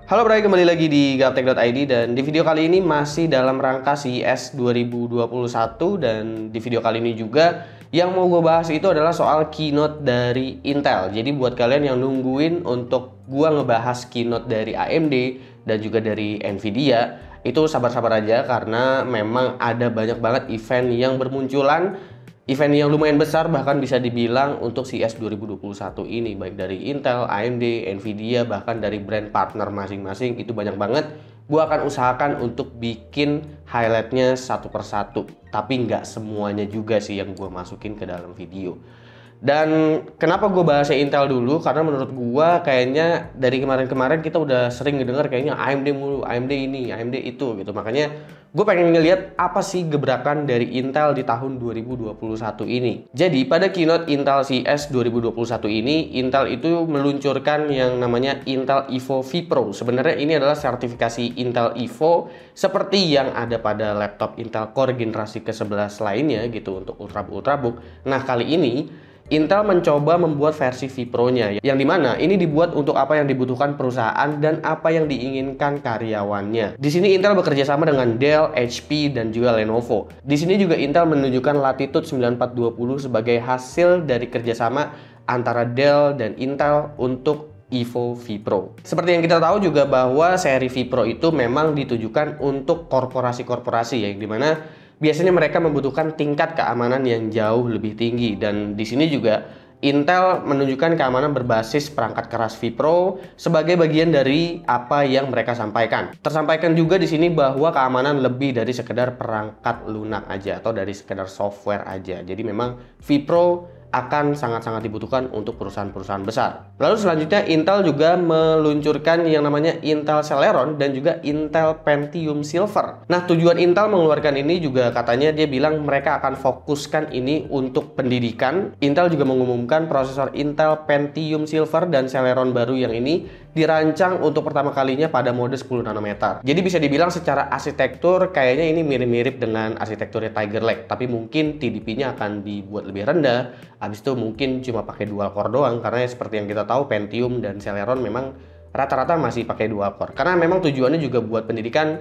Halo Bray, kembali lagi di gaptek.id dan di video kali ini masih dalam rangka CES 2021 dan di video kali ini juga yang mau gue bahas itu adalah soal keynote dari Intel. Jadi buat kalian yang nungguin untuk gue ngebahas keynote dari AMD dan juga dari Nvidia, itu sabar-sabar aja karena memang ada banyak banget event yang bermunculan. Event yang lumayan besar bahkan bisa dibilang untuk CES 2021 ini, baik dari Intel, AMD, Nvidia, bahkan dari brand partner masing-masing itu banyak banget. Gua akan usahakan untuk bikin highlightnya satu persatu, tapi nggak semuanya juga sih yang gua masukin ke dalam video. Dan kenapa gue bahasnya Intel dulu? Karena menurut gue kayaknya dari kemarin-kemarin kita udah sering ngedengar kayaknya AMD mulu, AMD ini, AMD itu gitu. Makanya gue pengen ngeliat apa sih gebrakan dari Intel di tahun 2021 ini. Jadi pada keynote Intel CES 2021 ini, Intel itu meluncurkan yang namanya Intel Evo vPro. Sebenarnya ini adalah sertifikasi Intel Evo seperti yang ada pada laptop Intel Core generasi ke-11 lainnya gitu untuk Ultrabook. Nah kali ini Intel mencoba membuat versi vPro-nya, yang dimana ini dibuat untuk apa yang dibutuhkan perusahaan dan apa yang diinginkan karyawannya. Di sini Intel bekerja sama dengan Dell, HP, dan juga Lenovo. Di sini juga Intel menunjukkan Latitude 9420 sebagai hasil dari kerjasama antara Dell dan Intel untuk Evo vPro. Seperti yang kita tahu juga bahwa seri vPro itu memang ditujukan untuk korporasi-korporasi, yang dimana biasanya mereka membutuhkan tingkat keamanan yang jauh lebih tinggi, dan di sini juga Intel menunjukkan keamanan berbasis perangkat keras vPro sebagai bagian dari apa yang mereka sampaikan. Tersampaikan juga di sini bahwa keamanan lebih dari sekedar perangkat lunak aja atau dari sekedar software aja. Jadi memang vPro akan sangat-sangat dibutuhkan untuk perusahaan-perusahaan besar. Lalu selanjutnya Intel juga meluncurkan yang namanya Intel Celeron dan juga Intel Pentium Silver. Nah, tujuan Intel mengeluarkan ini juga katanya dia bilang mereka akan fokuskan ini untuk pendidikan. Intel juga mengumumkan prosesor Intel Pentium Silver dan Celeron baru yang ini dirancang untuk pertama kalinya pada mode 10 nanometer. Jadi bisa dibilang secara arsitektur kayaknya ini mirip-mirip dengan arsitekturnya Tiger Lake, tapi mungkin TDP-nya akan dibuat lebih rendah. Habis itu mungkin cuma pakai dual core doang, karena seperti yang kita tahu Pentium dan Celeron memang rata-rata masih pakai dual core. Karena memang tujuannya juga buat pendidikan.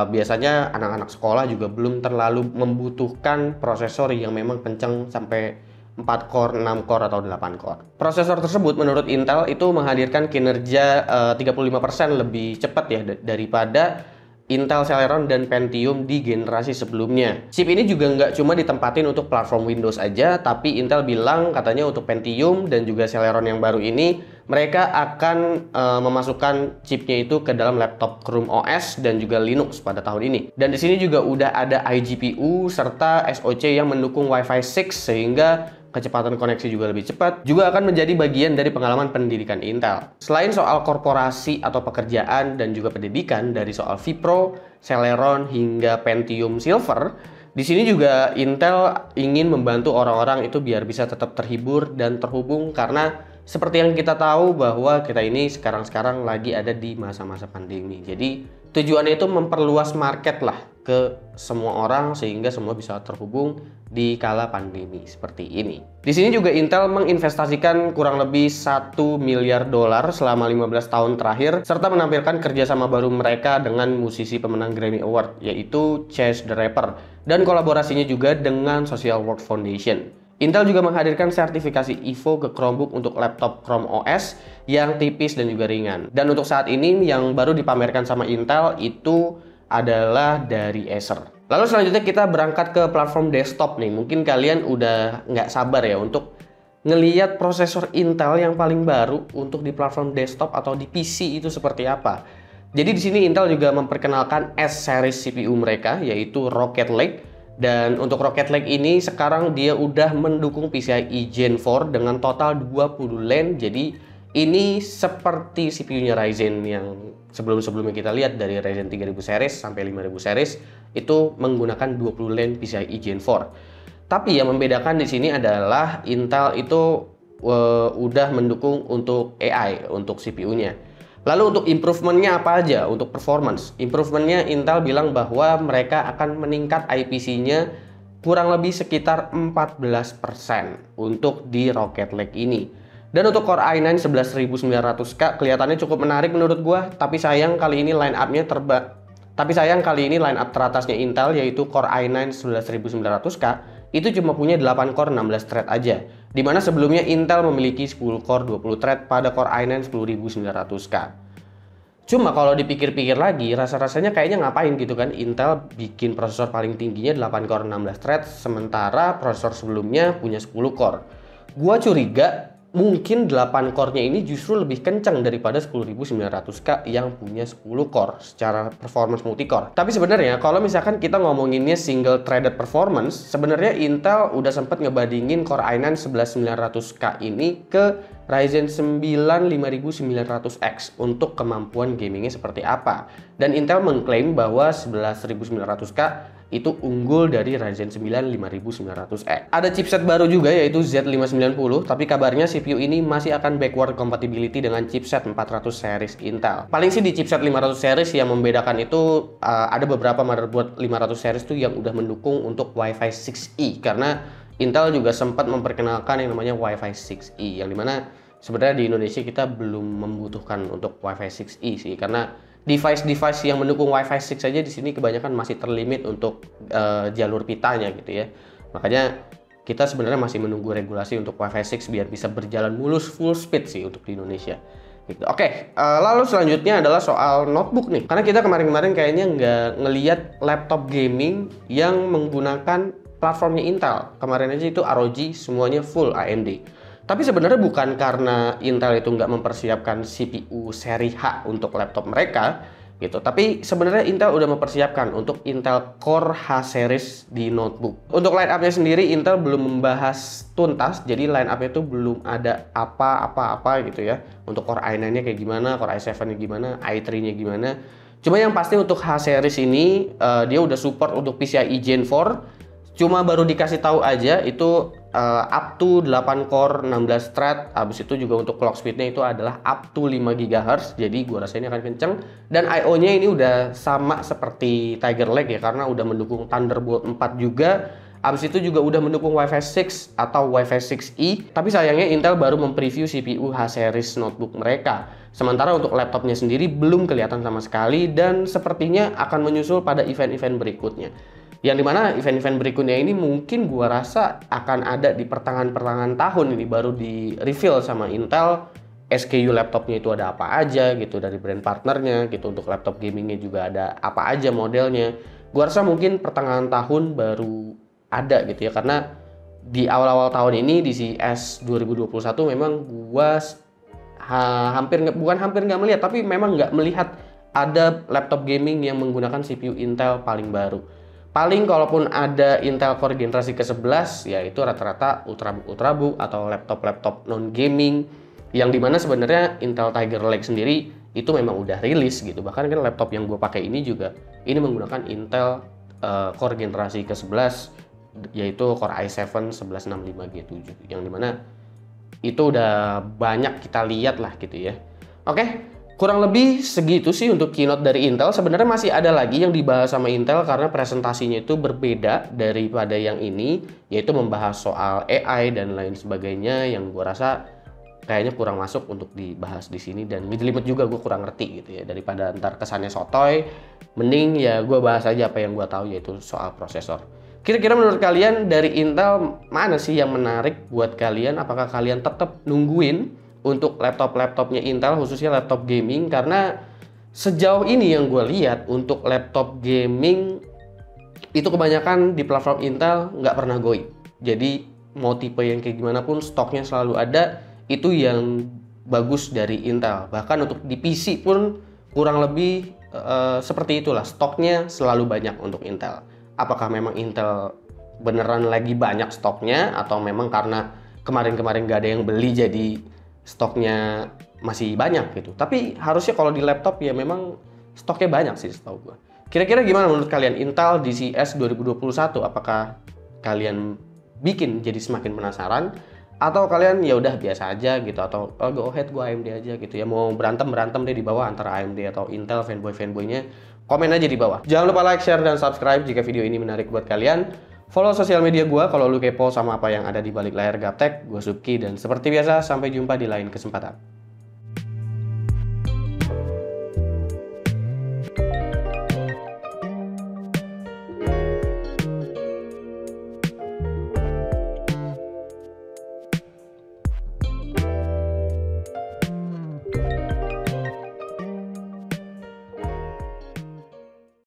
Biasanya anak-anak sekolah juga belum terlalu membutuhkan prosesor yang memang kencang sampai 4 core, 6 core, atau 8 core. Prosesor tersebut menurut Intel itu menghadirkan kinerja 35% lebih cepat ya daripada Intel Celeron dan Pentium di generasi sebelumnya. Chip ini juga nggak cuma ditempatin untuk platform Windows aja, tapi Intel bilang katanya untuk Pentium dan juga Celeron yang baru ini mereka akan memasukkan chipnya itu ke dalam laptop Chrome OS dan juga Linux pada tahun ini. Dan di sini juga udah ada iGPU serta SoC yang mendukung Wi-Fi 6 sehingga kecepatan koneksi juga lebih cepat, juga akan menjadi bagian dari pengalaman pendidikan Intel. Selain soal korporasi atau pekerjaan dan juga pendidikan dari soal vPro, Celeron hingga Pentium Silver, di sini juga Intel ingin membantu orang-orang itu biar bisa tetap terhibur dan terhubung, karena seperti yang kita tahu bahwa kita ini sekarang lagi ada di masa-masa pandemi. Jadi tujuannya itu memperluas market lah ke semua orang sehingga semua bisa terhubung di kala pandemi seperti ini. Di sini juga Intel menginvestasikan kurang lebih $1 miliar selama 15 tahun terakhir serta menampilkan kerjasama baru mereka dengan musisi pemenang Grammy Award yaitu Chance the Rapper dan kolaborasinya juga dengan Social Work Foundation. Intel juga menghadirkan sertifikasi Evo ke Chromebook untuk laptop Chrome OS yang tipis dan juga ringan. Dan untuk saat ini yang baru dipamerkan sama Intel itu adalah dari Acer. Lalu selanjutnya kita berangkat ke platform desktop nih. Mungkin kalian udah nggak sabar ya untuk ngeliat prosesor Intel yang paling baru untuk di platform desktop atau di PC itu seperti apa. Jadi di sini Intel juga memperkenalkan S-series CPU mereka yaitu Rocket Lake. Dan untuk Rocket Lake ini sekarang dia udah mendukung PCIe Gen 4 dengan total 20 lane. Jadi ini seperti CPU-nya Ryzen yang sebelum-sebelumnya kita lihat dari Ryzen 3000 series sampai 5000 series itu menggunakan 20 lane PCIe Gen 4. Tapi yang membedakan di sini adalah Intel itu udah mendukung untuk AI untuk CPU-nya. Lalu untuk improvementnya apa aja? Untuk performance, improvementnya Intel bilang bahwa mereka akan meningkat IPC-nya kurang lebih sekitar 14% untuk di Rocket Lake ini. Dan untuk Core i9 11900K kelihatannya cukup menarik menurut gua, tapi sayang kali ini line up teratasnya Intel yaitu Core i9 11900K itu cuma punya 8 core 16 thread aja. Dimana sebelumnya Intel memiliki 10 core 20 thread pada Core i9 10900K. Cuma kalau dipikir-pikir lagi, rasa-rasanya kayaknya ngapain gitu kan Intel bikin prosesor paling tingginya 8 core 16 thread, sementara prosesor sebelumnya punya 10 core. Gua curiga mungkin 8 core-nya ini justru lebih kencang daripada 10900K yang punya 10 core secara performance multi-core. Tapi sebenarnya kalau misalkan kita ngomonginnya single threaded performance, sebenarnya Intel udah sempat ngebandingin Core i9 11900K ini ke Ryzen 9 5900X untuk kemampuan gamingnya seperti apa. Dan Intel mengklaim bahwa 11900K itu unggul dari Ryzen 9 5900X. Ada chipset baru juga yaitu Z590, tapi kabarnya CPU ini masih akan backward compatibility dengan chipset 400 series Intel. Paling sih di chipset 500 series yang membedakan itu ada beberapa motherboard 500 series tuh yang udah mendukung untuk Wi-Fi 6E, karena Intel juga sempat memperkenalkan yang namanya Wi-Fi 6E, yang dimana sebenarnya di Indonesia kita belum membutuhkan untuk Wi-Fi 6E sih, karena device-device yang mendukung Wi-Fi 6 saja di sini kebanyakan masih terlimit untuk jalur pitanya gitu ya. Makanya kita sebenarnya masih menunggu regulasi untuk Wi-Fi 6 biar bisa berjalan mulus full speed sih untuk di Indonesia. Gitu. Oke, lalu selanjutnya adalah soal notebook nih. Karena kita kemarin-kemarin kayaknya nggak ngelihat laptop gaming yang menggunakan platformnya Intel. Kemarin aja itu ROG semuanya full AMD. Tapi sebenarnya bukan karena Intel itu nggak mempersiapkan CPU seri H untuk laptop mereka gitu. Tapi sebenarnya Intel udah mempersiapkan untuk Intel Core H series di notebook. Untuk line up-nya sendiri Intel belum membahas tuntas, jadi line up-nya itu belum ada apa-apa gitu ya. Untuk Core i9-nya kayak gimana, Core i7-nya gimana, i3-nya gimana. Cuma yang pasti untuk H series ini dia udah support untuk PCIe Gen 4. Cuma baru dikasih tahu aja itu up to 8 core 16 thread. Habis itu juga untuk clock speednya itu adalah up to 5 GHz. Jadi gua rasa ini akan kenceng. Dan IO-nya ini udah sama seperti Tiger Lake ya, karena udah mendukung Thunderbolt 4 juga. Habis itu juga udah mendukung Wi-Fi 6 atau Wi-Fi 6E. Tapi sayangnya Intel baru mempreview CPU H series notebook mereka. Sementara untuk laptopnya sendiri belum kelihatan sama sekali dan sepertinya akan menyusul pada event-event berikutnya. Yang dimana event-event berikutnya ini mungkin gua rasa akan ada di pertengahan tahun ini, baru di reveal sama Intel SKU laptopnya itu ada apa aja gitu dari brand partnernya gitu. Untuk laptop gamingnya juga ada apa aja modelnya. Gua rasa mungkin pertengahan tahun baru ada gitu ya, karena di awal-awal tahun ini di CES 2021 memang gua bukan hampir nggak melihat, tapi memang nggak melihat ada laptop gaming yang menggunakan CPU Intel paling baru. Paling kalaupun ada Intel Core generasi ke-11 ya itu rata-rata ultrabook atau laptop-laptop non-gaming, yang dimana sebenarnya Intel Tiger Lake sendiri itu memang udah rilis gitu. Bahkan kan laptop yang gue pakai ini juga ini menggunakan Intel Core generasi ke-11 yaitu Core i7 1165G7, yang dimana itu udah banyak kita lihat lah gitu ya. Oke. Kurang lebih segitu sih untuk keynote dari Intel. Sebenarnya masih ada lagi yang dibahas sama Intel karena presentasinya itu berbeda daripada yang ini, yaitu membahas soal AI dan lain sebagainya yang gue rasa kayaknya kurang masuk untuk dibahas di sini, dan mid-limit juga gue kurang ngerti gitu ya. Daripada ntar kesannya sotoy, mending ya gue bahas aja apa yang gue tahu, yaitu soal prosesor. Kira-kira menurut kalian dari Intel mana sih yang menarik buat kalian? Apakah kalian tetap nungguin untuk laptop-laptopnya Intel, khususnya laptop gaming? Karena sejauh ini yang gue lihat untuk laptop gaming itu kebanyakan di platform Intel nggak pernah goib. Jadi mau tipe yang kayak gimana pun stoknya selalu ada. Itu yang bagus dari Intel. Bahkan untuk di PC pun kurang lebih seperti itulah, stoknya selalu banyak untuk Intel. Apakah memang Intel beneran lagi banyak stoknya, atau memang karena kemarin-kemarin nggak ada yang beli jadi stoknya masih banyak gitu. Tapi harusnya kalau di laptop ya memang stoknya banyak sih setahu gue. Kira-kira gimana menurut kalian Intel di CES 2021? Apakah kalian bikin jadi semakin penasaran, atau kalian ya udah biasa aja gitu, atau go ahead gue AMD aja gitu ya, mau berantem deh di bawah antara AMD atau Intel, fanboynya komen aja di bawah. Jangan lupa like, share, dan subscribe jika video ini menarik buat kalian. Follow sosial media gue kalau lu kepo sama apa yang ada di balik layar Gaptek. Gue Subki dan seperti biasa sampai jumpa di lain kesempatan.